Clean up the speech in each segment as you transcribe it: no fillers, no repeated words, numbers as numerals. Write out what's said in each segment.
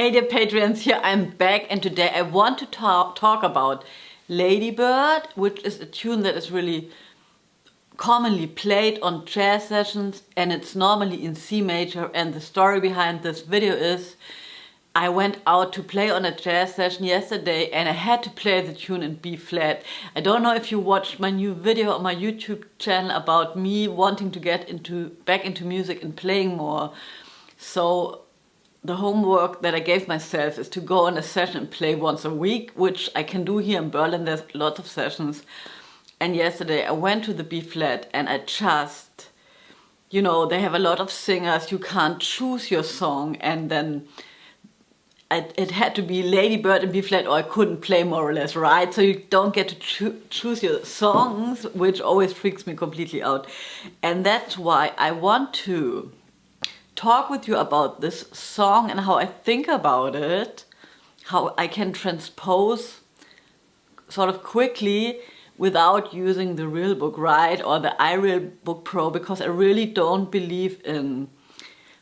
Hey dear Patreons, here I'm back, and today I want to talk about Ladybird, which is a tune that is really commonly played on jazz sessions, and it's normally in C major. And the story behind this video is I went out to play on a jazz session yesterday and I had to play the tune in B flat. I don't know if you watched my new video on my YouTube channel about me wanting to get back into music and playing more. So the homework that I gave myself is to go on a session and play once a week, which I can do here in Berlin. There's lots of sessions. And yesterday I went to the B flat and I just, you know, they have a lot of singers, you can't choose your song, and then it had to be Ladybird in B flat or I couldn't play, more or less, right? So you don't get to choose your songs, which always freaks me completely out. And that's why I want to talk with you about this song and how I think about it, how I can transpose sort of quickly without using the real book, right, or the iReal Book Pro, because I really don't believe in,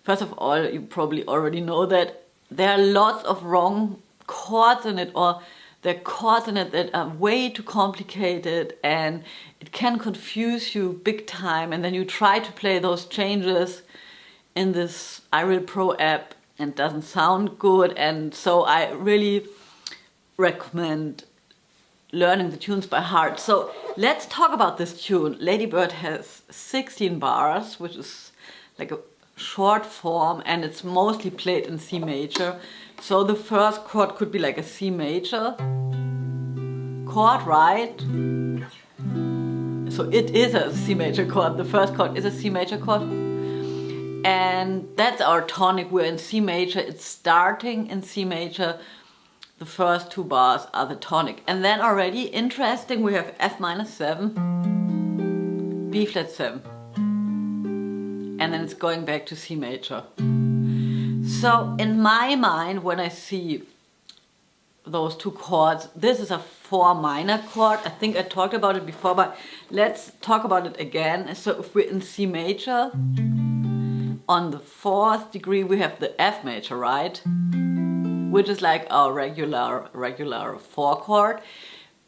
first of all, you probably already know that there are lots of wrong chords in it, or there are chords in it that are way too complicated and it can confuse you big time, and then you try to play those changes in this iReal Pro app and it doesn't sound good. And so I really recommend learning the tunes by heart. So let's talk about this tune. Ladybird has 16 bars, which is like a short form, and it's mostly played in C major. So the first chord could be like a C major chord, right? So it is a C major chord. The first chord is a C major chord. And that's our tonic. We're in C major. It's starting in C major. The first two bars are the tonic. And then already, interesting, we have F minor 7, B flat 7. And then it's going back to C major. So in my mind, when I see those two chords, this is a 4 minor chord. I think I talked about it before, but let's talk about it again. So if we're in C major, on the 4th degree we have the F major, right? Which is like a regular 4 chord.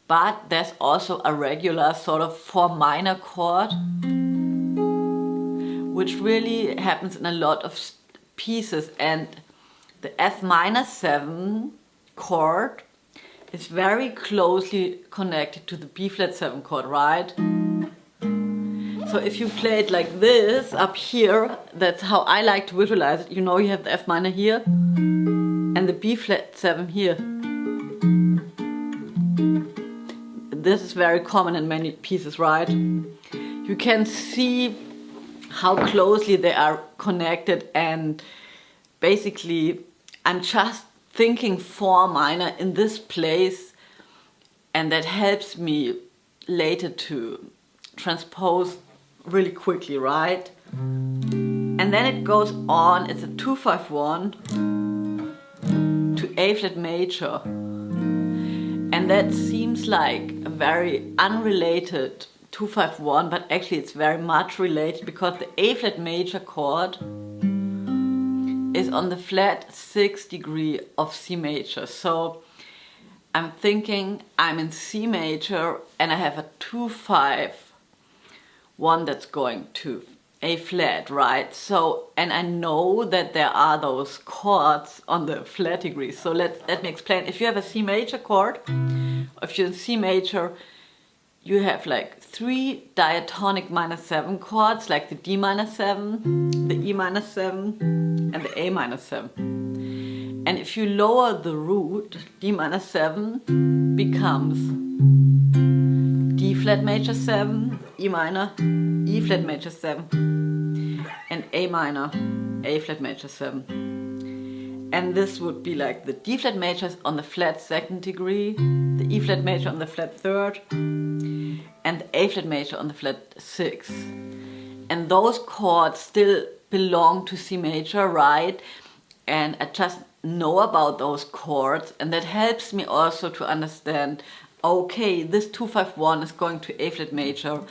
But there's also a regular sort of 4 minor chord, which really happens in a lot of pieces. And the F minor 7 chord is very closely connected to the B flat 7 chord, right? So if you play it like this up here, that's how I like to visualize it. You know, you have the F minor here and the B flat 7 here. This is very common in many pieces, right? You can see how closely they are connected, and basically I'm just thinking 4 minor in this place, and that helps me later to transpose really quickly, right? And then it goes on, it's a 2-5-1 to A flat major, and that seems like a very unrelated 2-5-1, but actually it's very much related, because the A flat major chord is on the flat 6th degree of C major. So I'm thinking I'm in C major and I have a 2-5-1 that's going to A flat, right? So, and I know that there are those chords on the flat degree. So let me explain. If you have a C major chord, if you're in C major, you have like 3 diatonic minor 7 chords, like the D minor 7, the E minor 7, and the A minor 7. And if you lower the root, D minor 7 becomes D flat major 7, E minor, E flat major 7, and A minor, A flat major 7. And this would be like the D flat major on the flat 2nd degree, the E flat major on the flat 3rd, and the A flat major on the flat 6th. And those chords still belong to C major, right? And I just know about those chords, and that helps me also to understand, okay, this 2-5-1 is going to A flat major,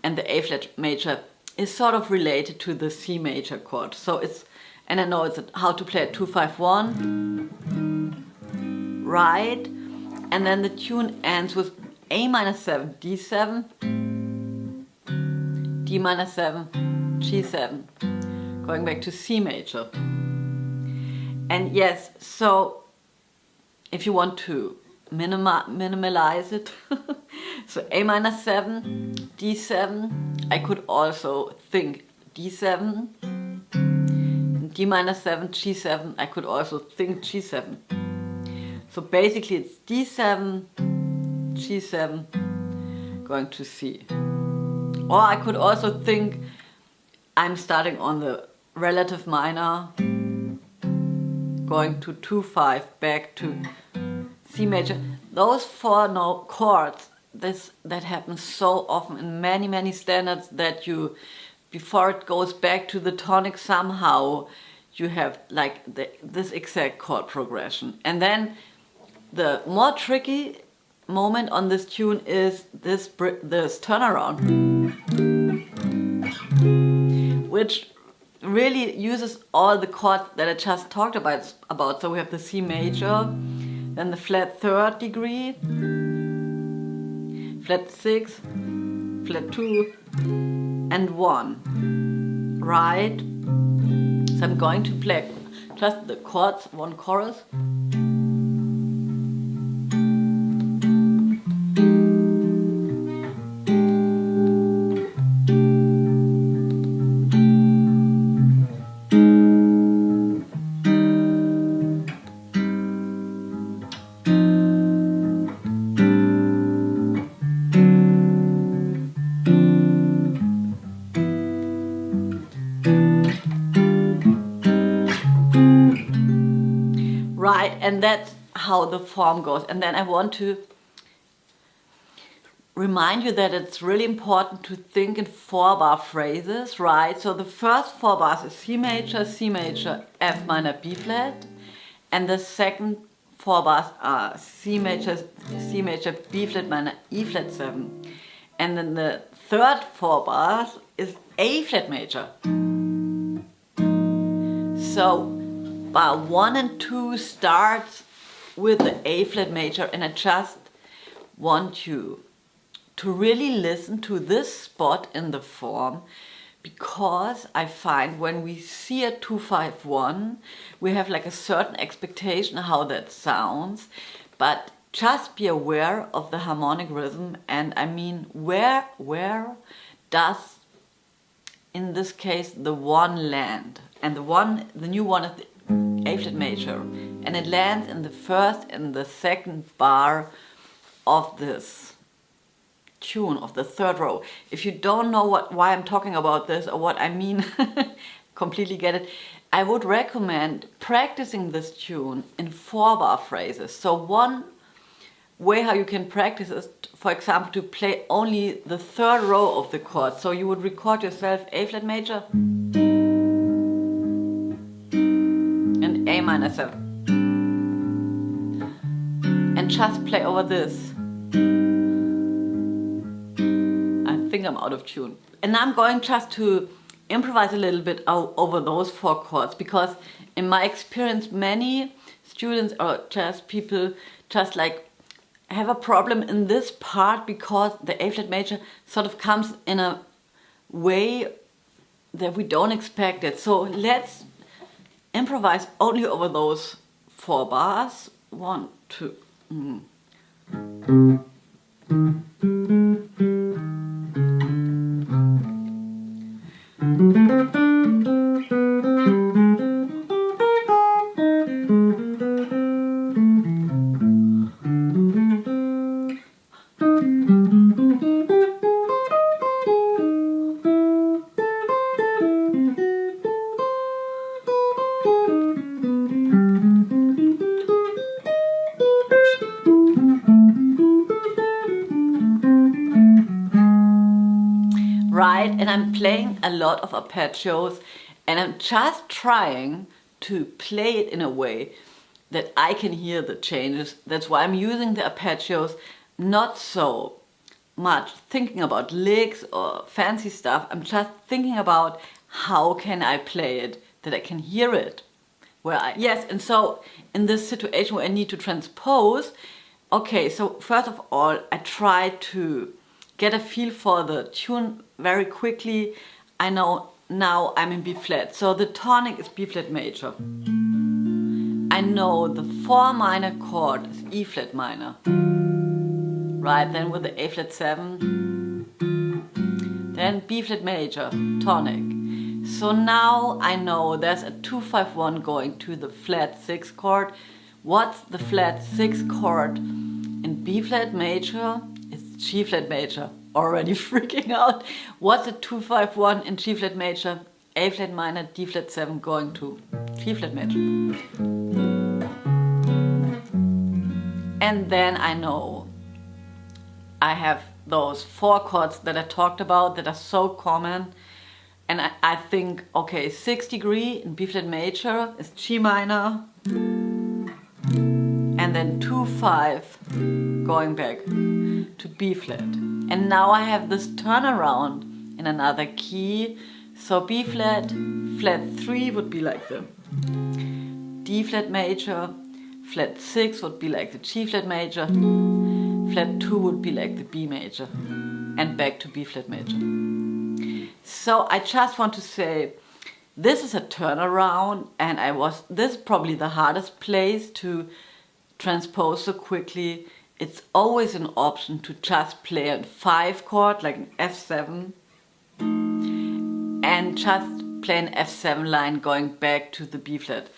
and the A flat major is sort of related to the C major chord. So it's and I know it's how to play a 2-5-1, right, and then the tune ends with A minor 7, D7, D minor 7, G7, going back to C major. And yes, so if you want to minimalize it, so A minor 7, D7, I could also think D7, D minor 7, G7, I could also think G7. So basically it's D7, G7, going to C. Or I could also think I'm starting on the relative minor, going to 2-5, back to C major. Those 4 chords, that happens so often in many standards that you, before it goes back to the tonic somehow, you have like this exact chord progression. And then the more tricky moment on this tune is this turnaround, which really uses all the chords that I just talked about. So we have the C major, then the flat 3rd degree, flat 6, flat 2, and 1, right? So I'm going to play just the chords, 1 chorus. Right, and that's how the form goes. And then I want to remind you that it's really important to think in 4-bar phrases, right? So the first 4 bars is C major, F minor, B flat, and the second 4 bars are C major, B flat minor, E flat 7, and then the third 4 bars is A flat major. So bar 1 and 2 starts with the A flat major, and I just want you to really listen to this spot in the form, because I find when we see a 2-5-1, we have like a certain expectation how that sounds, but just be aware of the harmonic rhythm. And I mean, where does, in this case, the 1 land? And the new one is the A flat major, and it lands in the first and the second bar of this tune, of the 3rd row. If you don't know why I'm talking about this or what I mean, completely get it, I would recommend practicing this tune in 4-bar phrases. So one way how you can practice is, for example, to play only the 3rd row of the chord. So you would record yourself A flat major and A minor 7, and just play over this. I think I'm out of tune. And I'm going just to improvise a little bit over those 4 chords, because in my experience many students or just people just like have a problem in this part, because the A flat major sort of comes in a way that we don't expect it. So let's improvise only over those 4 bars. 1, 2. Right, and I'm playing a lot of arpeggios, and I'm just trying to play it in a way that I can hear the changes. That's why I'm using the arpeggios, not so much thinking about licks or fancy stuff. I'm just thinking about how can I play it that I can hear it. Yes, and so in this situation where I need to transpose, okay, so first of all, I try to get a feel for the tune very quickly. I know now I'm in B flat, so the tonic is B flat major. I know the 4 minor chord is E flat minor. Right, then with the A flat 7, then B flat major, tonic. So now I know there's a 2-5-1 going to the flat 6 chord. What's the flat 6 chord in B flat major? It's G flat major. Already freaking out. What's a 2-5-1 in G flat major? A flat minor, D flat 7 going to G flat major. And then I know I have those 4 chords that I talked about that are so common. And I think, okay, 6 degree in B flat major is G minor. And then 2-5 going back to B flat. And now I have this turnaround in another key. So B flat, flat 3 would be like the D flat major, flat 6 would be like the G flat major, flat 2 would be like the B major, and back to B flat major. So I just want to say, this is a turnaround, and this is probably the hardest place to transpose so quickly. It's always an option to just play a 5 chord, like an F7, and just play an F7 line going back to the B flat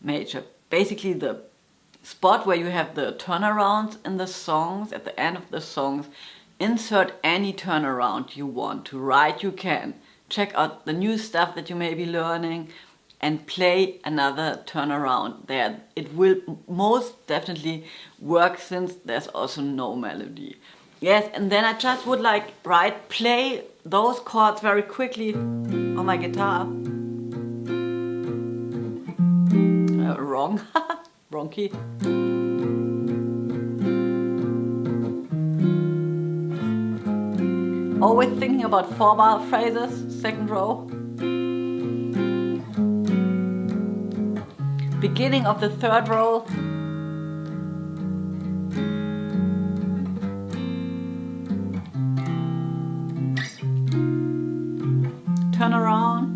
major. Basically the spot where you have the turnarounds in the songs, at the end of the songs, insert any turnaround you want to, right? You can check out the new stuff that you may be learning and play another turnaround there. It will most definitely work since there's also no melody. Yes, and then I just would play those chords very quickly on my guitar. Wrong, wrong key. Always thinking about 4-bar phrases, second row. Beginning of the third row. Turn around.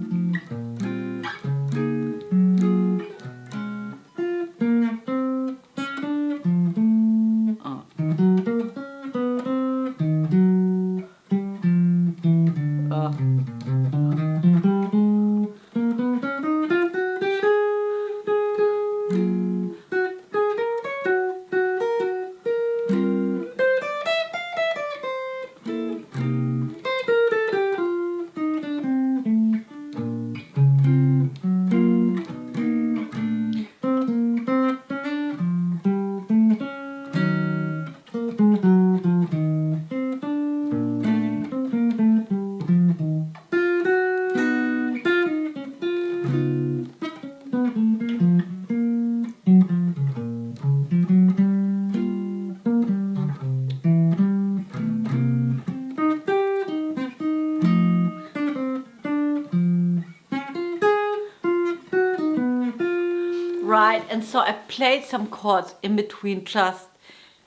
Right, and so I played some chords in between just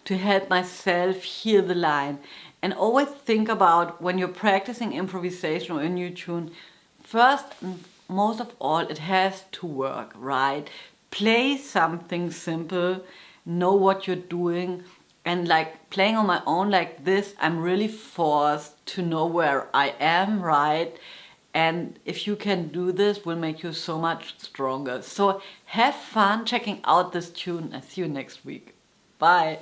to help myself hear the line. And always think about when you're practicing improvisation or a new tune, first and most of all, it has to work, right? Play something simple, know what you're doing, and like playing on my own like this, I'm really forced to know where I am, right? And if you can do this, will make you so much stronger. So have fun checking out this tune. I see you next week. Bye.